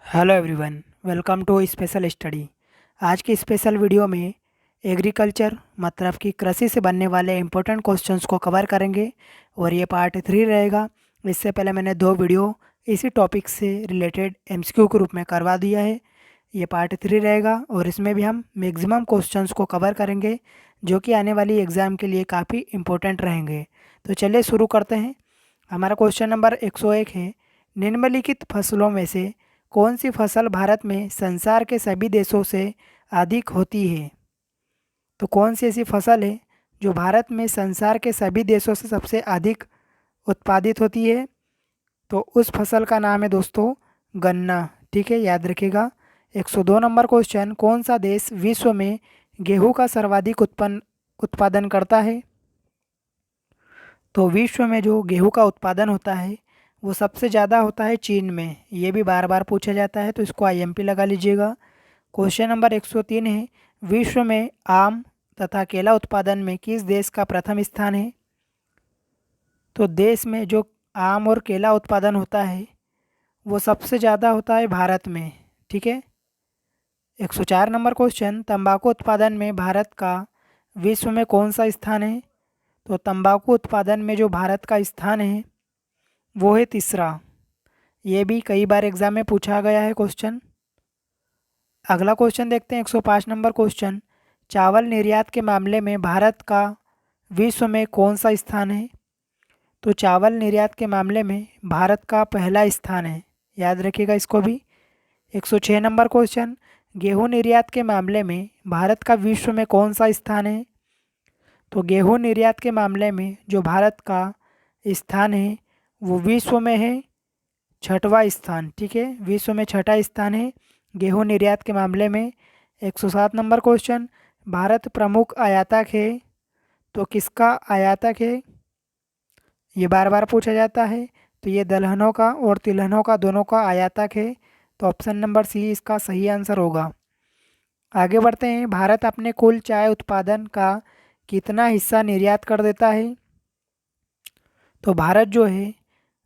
Hello everyone, welcome to special study. आज की special video में एग्रीकल्चर मतलब कि कृषि से बनने वाले इम्पोर्टेंट क्वेश्चंस को कवर करेंगे और ये पार्ट 3 रहेगा। इससे पहले मैंने 2 वीडियो इसी टॉपिक से रिलेटेड एमसीक्यू के रूप में करवा दिया है। ये पार्ट 3 रहेगा और इसमें भी हम मैक्सिमम क्वेश्चंस को कवर करेंगे जो कि आने वाली एग्ज़ाम के लिए काफ़ी इम्पोर्टेंट रहेंगे। तो चलिए शुरू करते हैं। हमारा क्वेश्चन नंबर 101 है, निम्नलिखित फसलों में से कौन सी फसल भारत में संसार के सभी देशों से अधिक होती है। तो कौन सी ऐसी फसल है जो भारत में संसार के सभी देशों से सबसे अधिक उत्पादित होती है। तो उस फसल का नाम है दोस्तों गन्ना। ठीक है, याद रखिएगा। 102 नंबर क्वेश्चन, कौन सा देश विश्व में गेहूं का सर्वाधिक उत्पादन करता है। तो विश्व में जो गेहूं का उत्पादन होता है वो सबसे ज़्यादा होता है चीन में। ये भी बार बार पूछा जाता है तो इसको आईएमपी लगा लीजिएगा। क्वेश्चन नंबर 103 है, विश्व में आम तथा केला उत्पादन में किस देश का प्रथम स्थान है। तो देश में जो आम और केला उत्पादन होता है वो सबसे ज़्यादा होता है भारत में। ठीक है। 104 नंबर क्वेश्चन, तंबाकू उत्पादन में भारत का विश्व में कौन सा स्थान है। तो तंबाकू उत्पादन में जो भारत का स्थान है वो है तीसरा। ये भी कई बार एग्जाम में पूछा गया है क्वेश्चन। अगला क्वेश्चन देखते हैं 105 नंबर क्वेश्चन, चावल निर्यात के मामले में भारत का विश्व में कौन सा स्थान है। तो चावल निर्यात के मामले में भारत का पहला स्थान है, याद रखिएगा इसको भी। 106 नंबर क्वेश्चन, गेहूं निर्यात के मामले में भारत का विश्व में कौन सा स्थान है। तो गेहूं निर्यात के मामले में जो भारत का स्थान है वो विश्व में है छठवां स्थान। ठीक है, विश्व में छठा स्थान है गेहूं निर्यात के मामले में। 107 नंबर क्वेश्चन, भारत प्रमुख आयातक है। तो किसका आयातक है, ये बार बार पूछा जाता है। तो ये दलहनों का और तिलहनों का दोनों का आयातक है। तो ऑप्शन नंबर सी इसका सही आंसर होगा। आगे बढ़ते हैं, भारत अपने कुल चाय उत्पादन का कितना हिस्सा निर्यात कर देता है। तो भारत जो है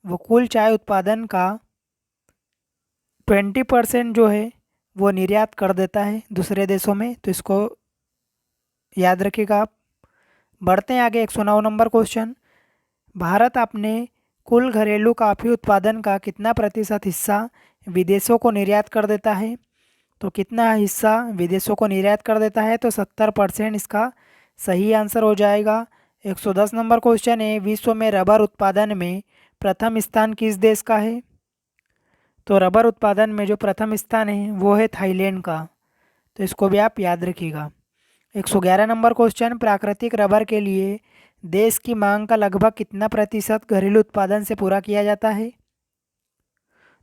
वो कुल चाय उत्पादन का 20% जो है वो निर्यात कर देता है दूसरे देशों में। तो इसको याद रखिएगा आप। बढ़ते हैं आगे। 109 नंबर क्वेश्चन, भारत अपने कुल घरेलू कॉफ़ी उत्पादन का कितना प्रतिशत हिस्सा विदेशों को निर्यात कर देता है। तो कितना हिस्सा विदेशों को निर्यात कर देता है। तो 70% इसका सही आंसर हो जाएगा। 110 नंबर क्वेश्चन है, विश्व में रबर उत्पादन में प्रथम स्थान किस देश का है। तो रबर उत्पादन में जो प्रथम स्थान है वो है थाईलैंड का। तो इसको भी आप याद रखिएगा। 111 नंबर क्वेश्चन, प्राकृतिक रबर के लिए देश की मांग का लगभग कितना प्रतिशत घरेलू उत्पादन से पूरा किया जाता है।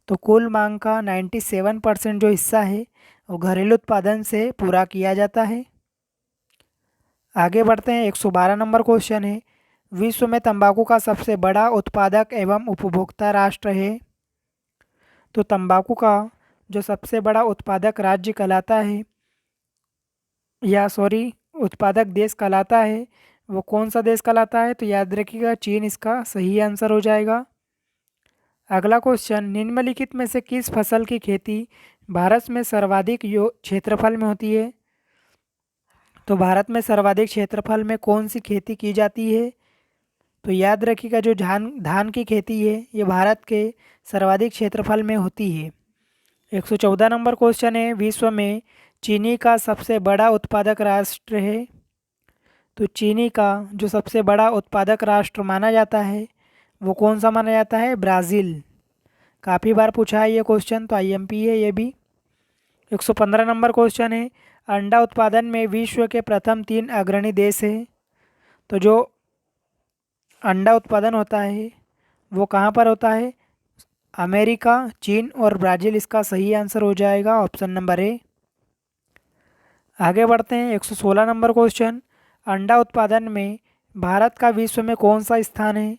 तो कुल मांग का 97% जो हिस्सा है वो घरेलू उत्पादन से पूरा किया जाता है। आगे बढ़ते हैं। 112 नंबर क्वेश्चन है, विश्व में तंबाकू का सबसे बड़ा उत्पादक एवं उपभोक्ता राष्ट्र है। तो तंबाकू का जो सबसे बड़ा उत्पादक राज्य कहलाता है या सॉरी उत्पादक देश कहलाता है वो कौन सा देश कहलाता है। तो याद रखिएगा चीन इसका सही आंसर हो जाएगा। अगला क्वेश्चन, निम्नलिखित में से किस फसल की खेती भारत में सर्वाधिक क्षेत्रफल में होती है। तो भारत में सर्वाधिक क्षेत्रफल में कौन सी खेती की जाती है। तो याद रखिएगा जो धान धान की खेती है ये भारत के सर्वाधिक क्षेत्रफल में होती है। 114 नंबर क्वेश्चन है, विश्व में चीनी का सबसे बड़ा उत्पादक राष्ट्र है। तो चीनी का जो सबसे बड़ा उत्पादक राष्ट्र माना जाता है वो कौन सा माना जाता है, ब्राज़ील। काफ़ी बार पूछा है ये क्वेश्चन, तो आईएमपी है ये भी। 115 नंबर क्वेश्चन है, अंडा उत्पादन में विश्व के प्रथम 3 अग्रणी देश हैं। तो जो अंडा उत्पादन होता है वो कहाँ पर होता है, अमेरिका, चीन और ब्राज़ील। इसका सही आंसर हो जाएगा ऑप्शन नंबर ए। आगे बढ़ते हैं। 116 नंबर क्वेश्चन, अंडा उत्पादन में भारत का विश्व में कौन सा स्थान है।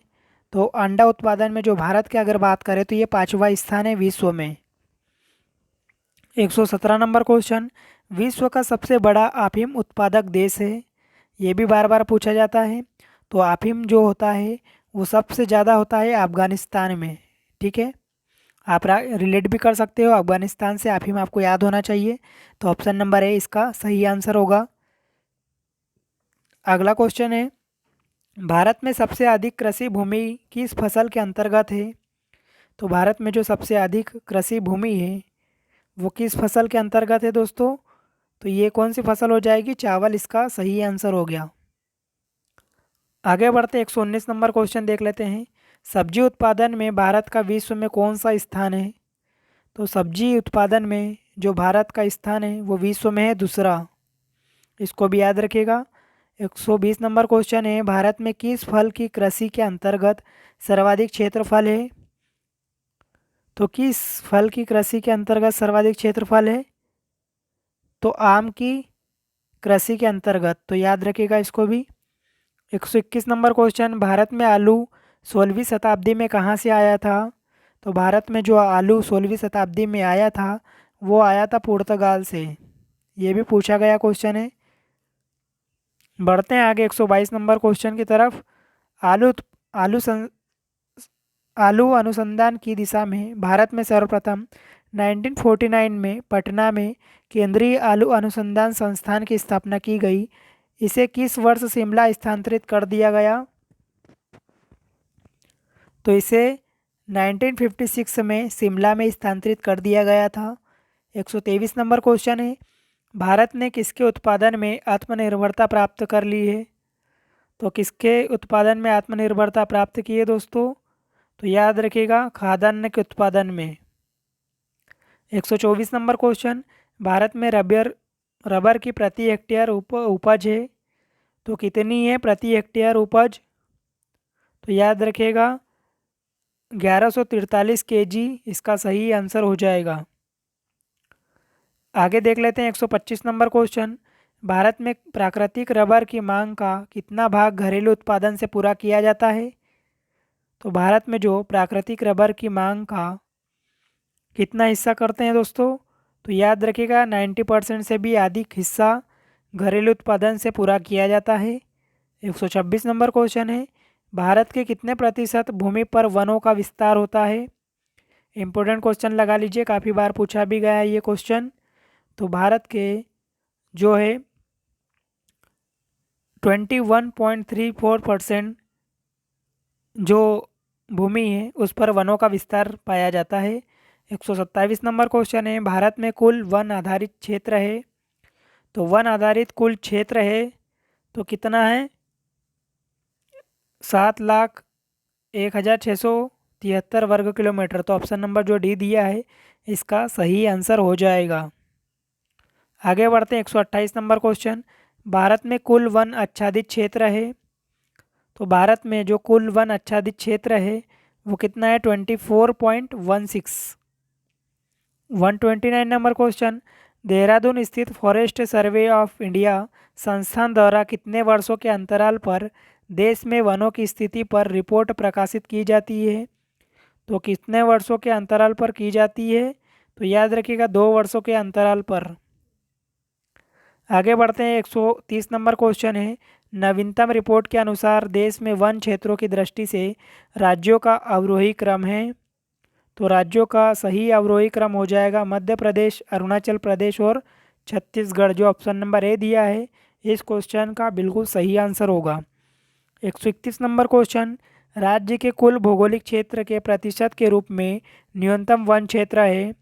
तो अंडा उत्पादन में जो भारत की अगर बात करें तो ये 5वां स्थान है विश्व में। 117 नंबर क्वेश्चन, विश्व का सबसे बड़ा अफीम उत्पादक देश है। ये भी बार बार पूछा जाता है। तो अफीम जो होता है वो सबसे ज़्यादा होता है अफ़गानिस्तान में। ठीक है, आप रिलेट भी कर सकते हो अफगानिस्तान से, आप ही में आपको याद होना चाहिए। तो ऑप्शन नंबर ए इसका सही आंसर होगा। अगला क्वेश्चन है, भारत में सबसे अधिक कृषि भूमि किस फसल के अंतर्गत है? तो भारत में जो सबसे अधिक कृषि भूमि है वो किस फसल के अंतर्गत है दोस्तों? तो ये कौन सी फसल हो जाएगी? चावल इसका सही आंसर हो गया। आगे बढ़ते 119 नंबर क्वेश्चन देख लेते हैं। सब्जी उत्पादन में भारत का विश्व में कौन सा स्थान है? तो सब्जी उत्पादन में जो भारत का स्थान है वो विश्व में है दूसरा, इसको भी याद रखिएगा। 120 नंबर क्वेश्चन है, भारत में किस फल की कृषि के अंतर्गत सर्वाधिक क्षेत्रफल है? तो किस फल की कृषि के अंतर्गत सर्वाधिक क्षेत्रफल है? तो आम की कृषि के अंतर्गत, तो याद रखिएगा इसको भी। 121 नंबर क्वेश्चन, भारत में आलू 16वीं शताब्दी में कहाँ से आया था? तो भारत में जो आलू 16वीं शताब्दी में आया था वो आया था पुर्तगाल से। ये भी पूछा गया क्वेश्चन है। बढ़ते हैं आगे 122 नंबर क्वेश्चन की तरफ। आलू आलू सं, आलू अनुसंधान की दिशा में भारत में सर्वप्रथम 1949 में पटना में केंद्रीय आलू अनुसंधान संस्थान की स्थापना की गई। इसे किस वर्ष शिमला स्थानांतरित कर दिया गया? तो इसे 1956 में शिमला में स्थानांतरित कर दिया गया था। 123 नंबर क्वेश्चन है, भारत ने किसके उत्पादन में आत्मनिर्भरता प्राप्त कर ली है? तो किसके उत्पादन में आत्मनिर्भरता प्राप्त की है दोस्तों? तो याद रखिएगा खाद्यान्न के उत्पादन में। 124 नंबर क्वेश्चन, भारत में रबर की प्रति हेक्टेयर उपज है तो कितनी है प्रति हेक्टेयर उपज? तो याद रखिएगा 1143 kg इसका सही आंसर हो जाएगा। आगे देख लेते हैं 125 नंबर क्वेश्चन, भारत में प्राकृतिक रबर की मांग का कितना भाग घरेलू उत्पादन से पूरा किया जाता है? तो भारत में जो प्राकृतिक रबर की मांग का कितना हिस्सा करते हैं दोस्तों? तो याद रखिएगा 90% से भी अधिक हिस्सा घरेलू उत्पादन से पूरा किया जाता है। 126 नंबर क्वेश्चन है, भारत के कितने प्रतिशत भूमि पर वनों का विस्तार होता है? इम्पोर्टेंट क्वेश्चन लगा लीजिए, काफ़ी बार पूछा भी गया है ये क्वेश्चन। तो भारत के जो है 21.34% जो भूमि है उस पर वनों का विस्तार पाया जाता है। 127 नंबर क्वेश्चन है, भारत में कुल वन आधारित क्षेत्र है तो वन आधारित कुल क्षेत्र है तो कितना है? 7,01,673 वर्ग किलोमीटर। तो ऑप्शन नंबर जो डी दिया है इसका सही आंसर हो जाएगा। आगे बढ़ते हैं 128 नंबर क्वेश्चन, भारत में कुल वन आच्छादित क्षेत्र है तो भारत में जो कुल वन आच्छादित क्षेत्र है वो कितना है? 24.16। 129 नंबर क्वेश्चन, देहरादून स्थित फॉरेस्ट सर्वे ऑफ इंडिया संस्थान द्वारा कितने वर्षों के अंतराल पर देश में वनों की स्थिति पर रिपोर्ट प्रकाशित की जाती है? तो कितने वर्षों के अंतराल पर की जाती है? तो याद रखिएगा 2 वर्षों के अंतराल पर। आगे बढ़ते हैं 130 नंबर क्वेश्चन है, नवीनतम रिपोर्ट के अनुसार देश में वन क्षेत्रों की दृष्टि से राज्यों का अवरोही क्रम है तो राज्यों का सही अवरोही क्रम हो जाएगा मध्य प्रदेश, अरुणाचल प्रदेश और छत्तीसगढ़। जो ऑप्शन नंबर ए दिया है इस क्वेश्चन का बिल्कुल सही आंसर होगा। 131 नंबर क्वेश्चन, राज्य के कुल भौगोलिक क्षेत्र के प्रतिशत के रूप में न्यूनतम वन क्षेत्र है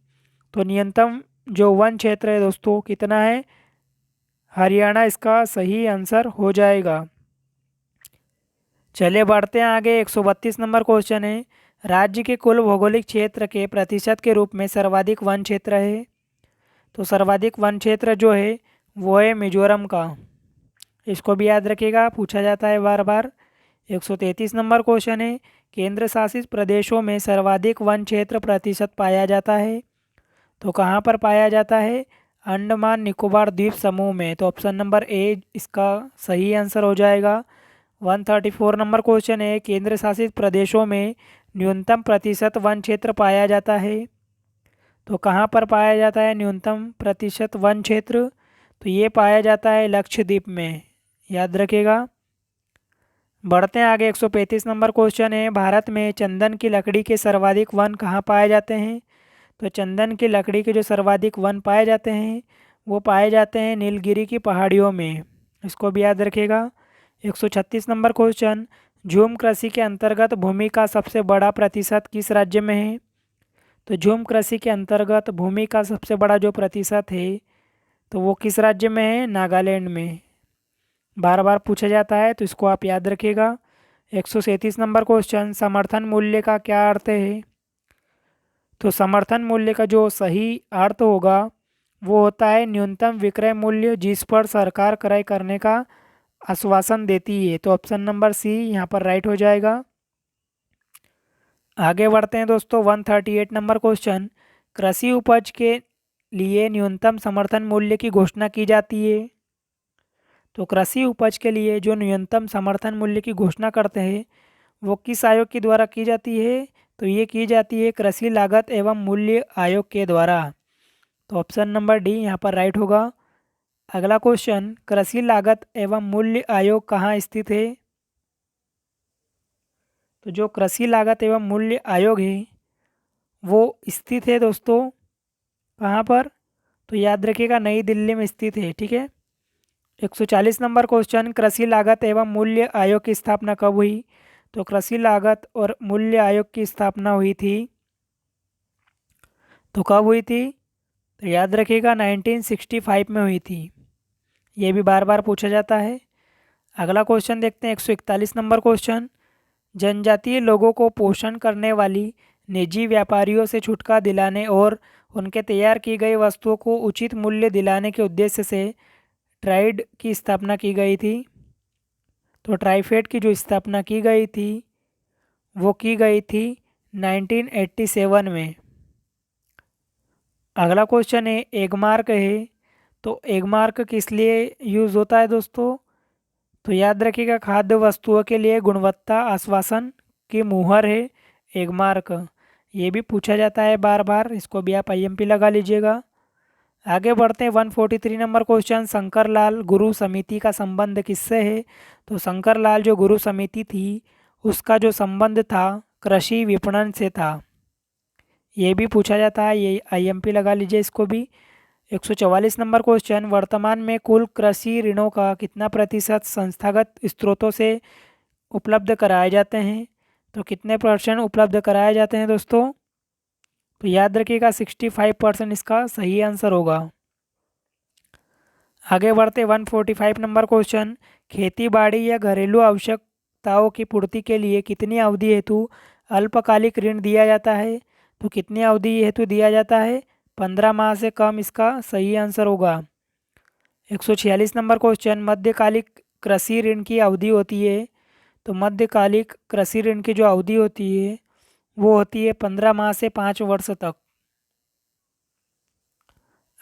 तो न्यूनतम जो वन क्षेत्र है दोस्तों कितना है? हरियाणा इसका सही आंसर हो जाएगा। चलिए बढ़ते हैं आगे 132 नंबर क्वेश्चन है, राज्य के कुल भौगोलिक क्षेत्र के प्रतिशत के रूप में सर्वाधिक वन क्षेत्र है तो सर्वाधिक वन क्षेत्र जो है वो है मिजोरम का। इसको भी याद रखिएगा, पूछा जाता है बार बार। 133 नंबर क्वेश्चन है, केंद्र शासित प्रदेशों में सर्वाधिक वन क्षेत्र प्रतिशत पाया जाता है तो कहाँ पर पाया जाता है? अंडमान निकोबार द्वीप समूह में। तो ऑप्शन नंबर ए इसका सही आंसर हो जाएगा। 134 नंबर क्वेश्चन है, केंद्र शासित प्रदेशों में न्यूनतम प्रतिशत वन क्षेत्र पाया जाता है तो कहाँ पर पाया जाता है न्यूनतम प्रतिशत वन क्षेत्र? तो ये पाया जाता है लक्षद्वीप में, याद रखिएगा। बढ़ते हैं आगे। 135 नंबर क्वेश्चन है, भारत में चंदन की लकड़ी के सर्वाधिक वन कहाँ पाए जाते हैं? तो चंदन की लकड़ी के जो सर्वाधिक वन पाए जाते हैं वो पाए जाते हैं नीलगिरी की पहाड़ियों में, इसको भी याद रखिएगा। 136 नंबर क्वेश्चन, झूम कृषि के अंतर्गत भूमि का सबसे बड़ा प्रतिशत किस राज्य में है? तो झूम कृषि के अंतर्गत भूमि का सबसे बड़ा जो प्रतिशत है तो वो किस राज्य में है? नागालैंड में। बार बार पूछा जाता है तो इसको आप याद रखिएगा। 137 नंबर क्वेश्चन, समर्थन मूल्य का क्या अर्थ है? तो समर्थन मूल्य का जो सही अर्थ होगा वो होता है न्यूनतम विक्रय मूल्य जिस पर सरकार क्रय करने का आश्वासन देती है। तो ऑप्शन नंबर सी यहाँ पर राइट हो जाएगा। आगे बढ़ते हैं दोस्तों। 138 नंबर क्वेश्चन, कृषि उपज के लिए न्यूनतम समर्थन मूल्य की घोषणा की जाती है। तो कृषि उपज के लिए जो न्यूनतम समर्थन मूल्य की घोषणा करते हैं वो किस आयोग के द्वारा की जाती है? तो ये की जाती है कृषि लागत एवं मूल्य आयोग के द्वारा। तो ऑप्शन नंबर डी यहाँ पर राइट होगा। अगला क्वेश्चन, कृषि लागत एवं मूल्य आयोग कहाँ स्थित है? तो जो कृषि लागत एवं मूल्य आयोग है वो स्थित है दोस्तों कहाँ पर? तो याद रखिएगा नई दिल्ली में स्थित है, ठीक है। 140 नंबर क्वेश्चन, कृषि लागत एवं मूल्य आयोग की स्थापना कब हुई? तो कृषि लागत और मूल्य आयोग की स्थापना हुई थी, तो कब हुई थी? तो याद रखिएगा 1965 में हुई थी। ये भी बार बार पूछा जाता है। अगला क्वेश्चन देखते हैं। 141 नंबर क्वेश्चन, जनजातीय लोगों को पोषण करने वाली निजी व्यापारियों से छुटकारा दिलाने और उनके तैयार की गई वस्तुओं को उचित मूल्य दिलाने के उद्देश्य से ट्राइड की स्थापना की गई थी। तो ट्राइफेड की जो स्थापना की गई थी वो की गई थी 1987 में। अगला क्वेश्चन है, एगमार्क है, तो एगमार्क किस लिए यूज़ होता है दोस्तों? तो याद रखिएगा खाद्य वस्तुओं के लिए गुणवत्ता आश्वासन की मुहर है एगमार्क। ये भी पूछा जाता है बार बार, इसको भी आप आईएमपी लगा लीजिएगा। आगे बढ़ते हैं। 143 नंबर क्वेश्चन, शंकर लाल गुरु समिति का संबंध किससे है? तो शंकर लाल जो गुरु समिति थी उसका जो संबंध था कृषि विपणन से था। ये भी पूछा जाता है, ये आईएमपी लगा लीजिए इसको भी। 144 नंबर क्वेश्चन, वर्तमान में कुल कृषि ऋणों का कितना प्रतिशत संस्थागत स्रोतों से उपलब्ध कराए जाते हैं? तो कितने % उपलब्ध कराए जाते हैं दोस्तों? तो याद रखिएगा 65% इसका सही आंसर होगा। आगे बढ़ते 145 नंबर क्वेश्चन, खेती बाड़ी या घरेलू आवश्यकताओं की पूर्ति के लिए कितनी अवधि हेतु अल्पकालिक ऋण दिया जाता है? तो कितनी अवधि हेतु दिया जाता है? 15 माह से कम इसका सही आंसर होगा। 146 नंबर क्वेश्चन, मध्यकालिक कृषि ऋण की अवधि होती है। तो मध्यकालिक कृषि ऋण की जो अवधि होती है वो होती है 15 माह से 5 वर्ष तक।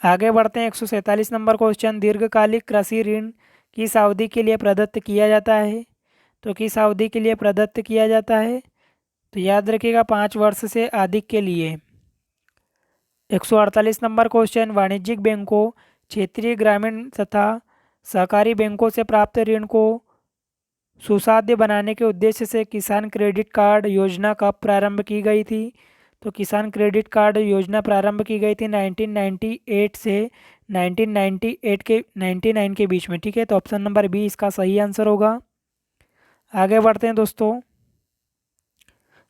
आगे बढ़ते हैं। 147 नंबर क्वेश्चन, दीर्घकालिक कृषि ऋण किस अवधि के लिए प्रदत्त किया जाता है? तो किस अवधि के लिए प्रदत्त किया जाता है? तो याद रखिएगा 5 वर्ष से अधिक के लिए। 148 नंबर क्वेश्चन, वाणिज्यिक बैंकों, क्षेत्रीय ग्रामीण तथा सहकारी बैंकों से प्राप्त ऋण को सुसाध्य बनाने के उद्देश्य से किसान क्रेडिट कार्ड योजना कब प्रारंभ की गई थी? तो किसान क्रेडिट कार्ड योजना प्रारंभ की गई थी 1998 से 1999 के बीच में, ठीक है। तो ऑप्शन नंबर बी इसका सही आंसर होगा। आगे बढ़ते हैं दोस्तों।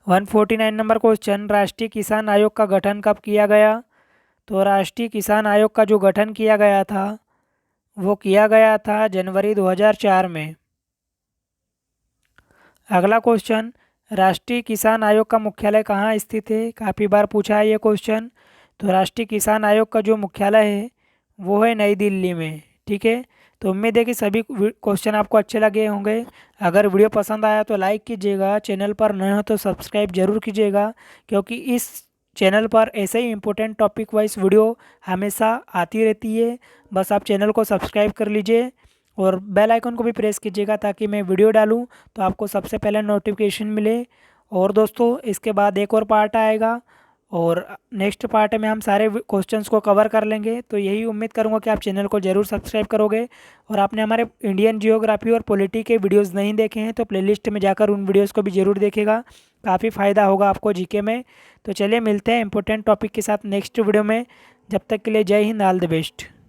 149 नंबर क्वेश्चन, राष्ट्रीय किसान आयोग का गठन कब किया गया? तो राष्ट्रीय किसान आयोग का जो गठन किया गया था वो किया गया था जनवरी 2004 में। अगला क्वेश्चन, राष्ट्रीय किसान आयोग का मुख्यालय कहाँ स्थित है? काफ़ी बार पूछा है ये क्वेश्चन। तो राष्ट्रीय किसान आयोग का जो मुख्यालय है वो है नई दिल्ली में, ठीक है। तो उम्मीद है कि सभी क्वेश्चन आपको अच्छे लगे होंगे। अगर वीडियो पसंद आया तो लाइक कीजिएगा, चैनल पर नए हो तो सब्सक्राइब जरूर कीजिएगा, क्योंकि इस चैनल पर ऐसे ही इंपॉर्टेंट टॉपिक वाइज वीडियो हमेशा आती रहती है। बस आप चैनल को सब्सक्राइब कर लीजिए और बेल आइकन को भी प्रेस कीजिएगा ताकि मैं वीडियो डालूं तो आपको सबसे पहले नोटिफिकेशन मिले। और दोस्तों इसके बाद एक और पार्ट आएगा और नेक्स्ट पार्ट में हम सारे क्वेश्चंस को कवर कर लेंगे। तो यही उम्मीद करूंगा कि आप चैनल को ज़रूर सब्सक्राइब करोगे, और आपने हमारे इंडियन जियोग्राफी और पॉलिटी के वीडियोस नहीं देखे हैं तो प्लेलिस्ट में जाकर उन वीडियोस को भी ज़रूर देखेगा, काफ़ी फ़ायदा होगा आपको जीके में। तो चलिए मिलते हैं इंपॉर्टेंट टॉपिक के साथ नेक्स्ट वीडियो में। जब तक के लिए जय हिंद, ऑल द बेस्ट।